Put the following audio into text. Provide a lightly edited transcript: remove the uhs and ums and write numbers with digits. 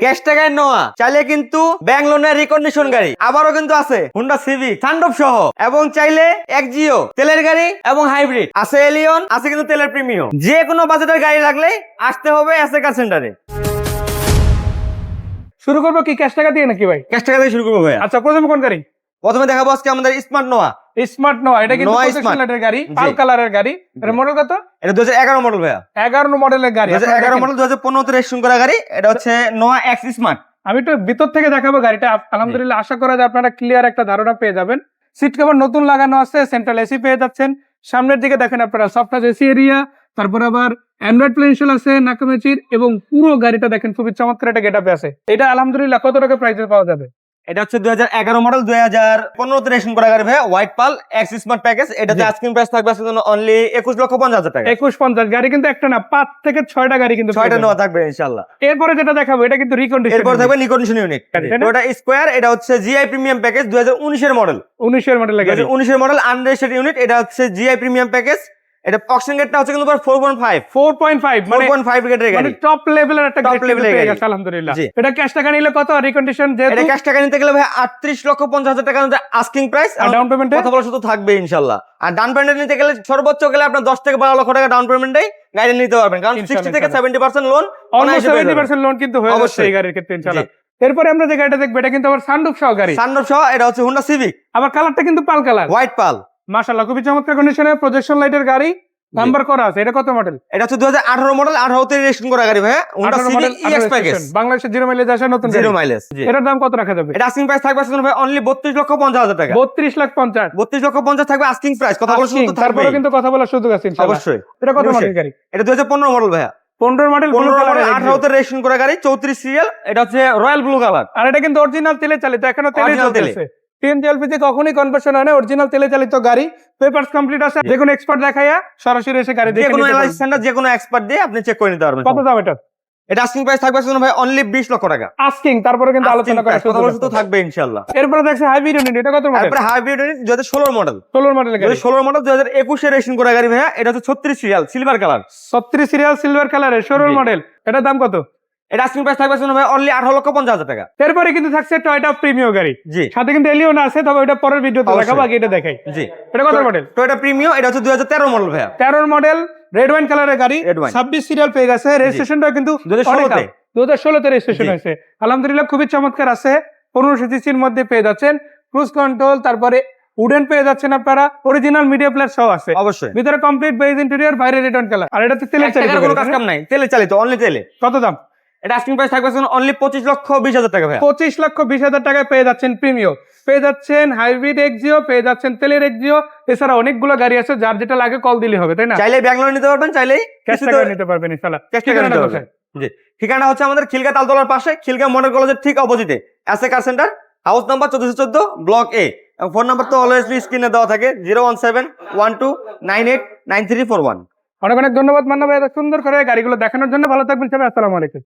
Cash টাকায় নেওয়া চাইলে কিন্তু ব্যাংক লোনের রিকন্ডিশন গাড়ি আবারও কিন্তু আছে হুন্ডা সিভিক সানরুফ সহ, এবং চাইলে এক্সিও তেলের গাড়ি এবং হাইব্রিড আছে, এলিয়ন আছে কিন্তু তেলের প্রিমিয়াম। যে কোনো বাজেটের গাড়ি লাগলে আসতে হবে এসএ কার সেন্টারে। শুরু করবো কি ক্যাশ টাকা দিয়ে নাকি ভাই? ক্যাশ টাকা দিয়ে শুরু করবো ভাইয়া। আচ্ছা, প্রথমে কোন গাড়ি? প্রথমে দেখাবো আজকে আমাদের স্মার্ট নোয়া। স্মার্ট নোয়া, এটা কিন্তু নোয়া প্রজেকশন স্মার্ট। লাইটের গাড়ি, জি। পাল কালারের গাড়ি। এর মডেল কত? এটা 2011 মডেল ভাইয়া। 11 মডেলের গাড়ি। 2011 মডেল 2015 তে রেজিস্ট্রেশন করা গাড়ি। এটা হচ্ছে নোয়া এক্স স্মার্ট। আমি একটু ভিতর থেকে দেখাবো গাড়িটা। আলহামদুলিল্লাহ, আশা করা যায় আপনারা ক্লিয়ার একটা ধারণা পেয়ে যাবেন। সিট কভার নতুন লাগানো আছে, সেন্ট্রাল এসি পেয়ে যাচ্ছেন। সামনের দিকে দেখেন আপনারা সফট টাচ এসি এরিয়া, তারপর আবার অ্যান্ড্রয়েড প্লে ইনস্টল আছে নাকামেচির, এবং পুরো গাড়িটা দেখেন খুবই চমৎকার একটা গেটআপে আছে। এটা আলহামদুলিল্লাহ কত টাকা প্রাইসে পাওয়া যাবে? এটা হচ্ছে 2011 মডেল 2015 তে রেজিস্ট্রেশন করা গাড়ি ভাইয়া, হোয়াইট পাল এক্স স্মার্ট প্যাকেজ। এটাতে আস্কিং প্রাইস থাকবে আজকের জন্য অনলি 21,50,000 টাকা। 21,50,000। গাড়ি কিন্তু একটা না, 5 থেকে 6টা গাড়ি কিন্তু 6টা নেওয়া থাকবে ইনশাআল্লাহ। এরপরে যেটা দেখাবো এটা কিন্তু রিকন্ডিশন। এরপর থাকবে রিকন্ডিশন ইউনিট। ওটা স্কয়ার, এটা হচ্ছে জিআই প্রিমিয়াম প্যাকেজ 2019 এর মডেল। 19 এর মডেল গাড়ি। 2019 এর মডেল আনরেজিস্টার্ড ইউনিট। এটা হচ্ছে জিআই প্রিমিয়াম প্যাকেজ। এটা অকশন গেটটা হচ্ছে কিন্তু 4.5 মানে 4.5 গ্রেডের গাড়ি, মানে টপ লেভেলের একটা Top গ্রেড level এর পেয়ে গাড়ি। গেছে আলহামদুলিল্লাহ। জি। এটা ক্যাশ টাকা নিলে কত রিকন্ডিশন? এটা যেহেতু ক্যাশ টাকা নিতে গেলে ভাই 38,50,000 টাকা আস্কিং প্রাইস, আর ডাউন পেমেন্টে কথা বলা শুধু থাকবে ইনশাআল্লাহ। আর ডাউন পেমেন্ট নিতে গেলে সর্বোচ্চ গেলে আপনার 10 থেকে 12 লক্ষ টাকা ডাউন পেমেন্টে গাড়ি নিতে পারবেন, কারণ 60 থেকে 70% লোন, অলমোস্ট 70% লোন কিন্তু হয়ে যাচ্ছে অবশ্যই। এই গাড়ির ক্ষেত্রে ইনশাআল্লাহ। এরপরে আমরা যে গাড়িটা দেখব এটা কিন্তু আবার সানরুফ সহ গাড়ি। সানরুফ সহ। এটা হচ্ছে হুন্ডা সিভিক, আবার কালারটা কিন্তু পাল কালার, হোয়াইট পাল। মাশাআল্লাহ খুবই চমৎকার কন্ডিশনে প্রজেকশন লাইটের গাড়ি, নাম্বার করা আছে। এটা কত মডেল? এটা হচ্ছে 2018 মডেল, 18 তে রেজিস্ট্রেশন করা গাড়ি ভাইয়া, Honda 18 civic model, EX package, বাংলাদেশের জিরো মাইলেজ আসা নতুন গাড়ি। 0 মাইলেজ। এটার দাম কত রাখা যাবে? এটা আস্কিং প্রাইস থাকবে আজকের জন্য ভাই অনলি 32,50,000 টাকা। 32,50,000। 32,50,000 থাকবে আস্কিং প্রাইস, কথা বলা শুধু থাকবে। তারপরে কিন্তু কথা বলার সুযোগ আছে ইনশাআল্লাহ। অবশ্যই। এটা কত মডেল গাড়ি? এটা 2015 মডেল ভাইয়া। 15 মডেল, 15 মডেল, 18 তে রেজিস্ট্রেশন করা গাড়ি, 34 সিরিয়াল। এটা হচ্ছে রয়্যাল ব্লু কালার। আর এটা কিন্তু অরিজিনাল তেলে চালিত, এখনো তেলে Original তেলে। চলতেছে। সিএনজি এলপিজি কখনোই কনভার্সন হয় না, অরিজিনাল তেলে চালিত গাড়ি। পেপারস কমপ্লিট আছে, যে কোনো এক্সপার্ট দেখাইয়া সরাসরি এসে গাড়ি যে দেখে কোনো নিতে অ্যানালাইসিস পারবেন। সেন্টার, যে কোনো এক্সপার্ট দিয়ে আপনি চেক করে নিতে পারবেন। কত দাম এটা? এটা আস্কিং প্রাইস থাকবে আজকের জন্য ভাই অনলি 20 লক্ষ টাকা। আস্কিং, তারপরে কিন্তু আলোচনা করার কথা সুযোগ বলা আছে। শুধু থাকবে ইনশাআল্লাহ। এরপরে দেখছে হাইব্রিড ইউনিট, এটা কত মডেল? তারপরে হাইব্রিড ইউনিট 2016 মডেল। 16 মডেল গাড়ি। 2016 মডেল 2021 এ রেজিস্ট্রেশন করা গাড়ি ভাইয়া। এটা হচ্ছে 36 serial, silver colour. 36 serial silver কালারের 16 জি। মডেল। এটার দাম কত? এটা আস্কিং প্রাইস থাকবে আজকের জন্য ভাই অনলি 18,50,000 টাকা। এরপরে কিন্তু থাকছে টয়োটা প্রিমিয়াম গাড়ি। জি সাথে কিন্তু এলিয়ন আছে, তবে ওটা পরের ভিডিওতে অবশ্যই। দেখাবো, আগে এটা দেখাই। জি। এটা কত মডেল? Toyota premium. এটা হচ্ছে 2013 মডেল ভাইয়া। 13 মডেল, রেড ওয়াইন কালারের গাড়ি, Red wine। 26 সিরিয়াল পেয়ে গেছে। রেজিস্ট্রেশনটা কিন্তু 2016 তে। 2016 তে রেজিস্ট্রেশন জি। হয়েছে। আলহামদুলিল্লাহ খুবই চমৎকার আছে। 1500 সিসির মধ্যে পেয়ে যাচ্ছেন, ক্রুজ কন্ট্রোল, তারপরে উডেন পেয়ে যাচ্ছেন আপনারা, অরিজিনাল মিডিয়া প্লেয়ার সহ আছে। অবশ্যই। ভিতরে কমপ্লিট বেজ ইন্টেরিয়র, বাইরে রেড ওয়াইন কালার। আর এটাতে তেলের চালিত টাকার কোনো গাড়ি, কাজ কাম নাই, তেলে চালিত, অনলি তেলে। কত দাম? এটা আস্কিং প্রাইস থাকবে অনলি 25,20,000 টাকা ভাইয়া। 25,20,000 টাকায় পেয়ে যাচ্ছেন প্রিমিয়ম, পেয়ে যাচ্ছেন হাইব্রিড এক্সিও, পেয়ে যাচ্ছেন তেলের এক্সিও। এছাড়া অনেকগুলো গাড়ি আছে, যার যেটা লাগে কল দিলে হবে, তাই না? চাইলে ব্যাঙ্গালোর নিতে পারবেন, চাইলেই ক্যাশ টাকা নিতে পারবেন ইনশাআল্লাহ। ক্যাশ টাকা নিতে পারবেন। জি। ঠিকানা হচ্ছে আমাদের খিলগা তালতলার পাশে, খিলগা মডেল কলেজের ঠিক অপোজিটে এসএ কার সেন্টার, হাউস নাম্বার 1414, ব্লক এ। এবং ফোন নাম্বার তো অলওয়েজলি স্ক্রিনে দেওয়া থাকে, 01712989341। অনেক অনেক ধন্যবাদ মান্না ভাই, এত সুন্দর করে গাড়িগুলো দেখানোর জন্য। ভালো থাকবেন সবাই, আসসালামু আলাইকুম।